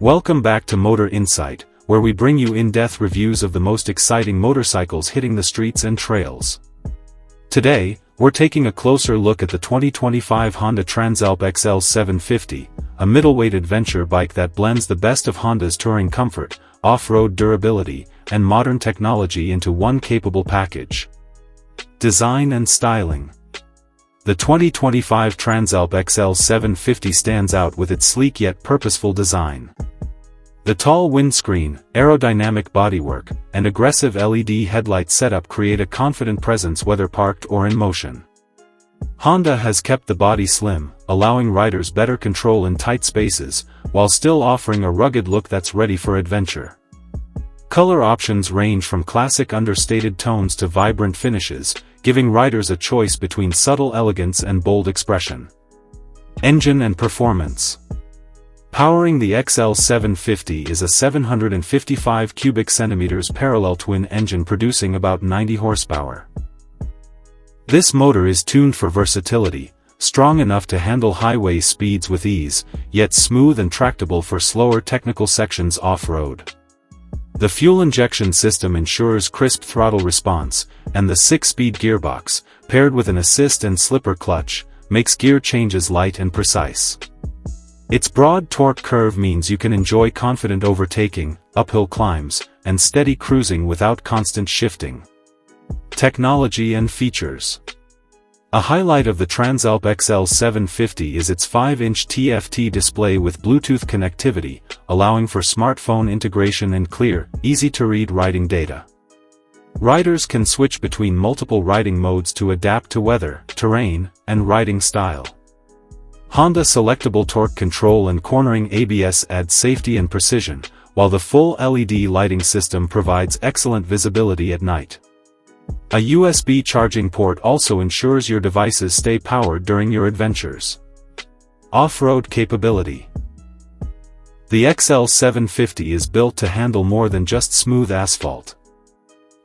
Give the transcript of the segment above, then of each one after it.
Welcome back to Motor Insight, where we bring you in-depth reviews of the most exciting motorcycles hitting the streets and trails. Today, we're taking a closer look at the 2025 Honda Transalp XL750, a middleweight adventure bike that blends the best of Honda's touring comfort, off-road durability, and modern technology into one capable package. Design and styling. The 2025 Transalp XL750 stands out with its sleek yet purposeful design. The tall windscreen, aerodynamic bodywork, and aggressive LED headlight setup create a confident presence whether parked or in motion. Honda has kept the body slim, allowing riders better control in tight spaces, while still offering a rugged look that's ready for adventure. Color options range from classic understated tones to vibrant finishes, giving riders a choice between subtle elegance and bold expression. Engine and performance. Powering the XL750 is a 755 cubic centimeters parallel twin engine producing about 90 horsepower. This motor is tuned for versatility, strong enough to handle highway speeds with ease, yet smooth and tractable for slower technical sections off-road. The fuel injection system ensures crisp throttle response, and the 6-speed gearbox, paired with an assist and slipper clutch, makes gear changes light and precise. Its broad torque curve means you can enjoy confident overtaking, uphill climbs, and steady cruising without constant shifting. Technology and features. A highlight of the Transalp XL750 is its 5-inch TFT display with Bluetooth connectivity, allowing for smartphone integration and clear, easy-to-read riding data. Riders can switch between multiple riding modes to adapt to weather, terrain, and riding style. Honda selectable torque control and cornering ABS add safety and precision, while the full LED lighting system provides excellent visibility at night. A USB charging port also ensures your devices stay powered during your adventures. Off-road capability. The XL750 is built to handle more than just smooth asphalt.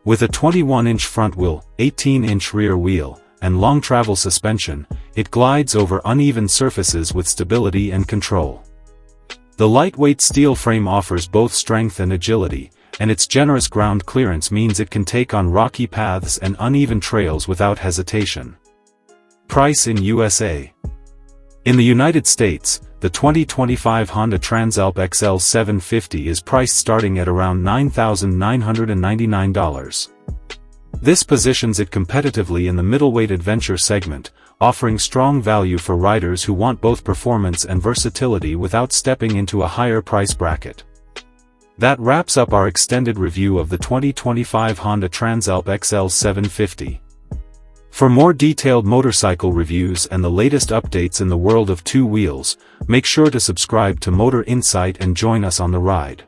With a 21-inch front wheel, 18-inch rear wheel, and long travel suspension, it glides over uneven surfaces with stability and control. The lightweight steel frame offers both strength and agility, and its generous ground clearance means it can take on rocky paths and uneven trails without hesitation. Price in USA. In the United States, the 2025 Honda Transalp XL750 is priced starting at around $9,999. This positions it competitively in the middleweight adventure segment, offering strong value for riders who want both performance and versatility without stepping into a higher price bracket. That wraps up our extended review of the 2025 Honda Transalp XL750. For more detailed motorcycle reviews and the latest updates in the world of two wheels, make sure to subscribe to Motor Insight and join us on the ride.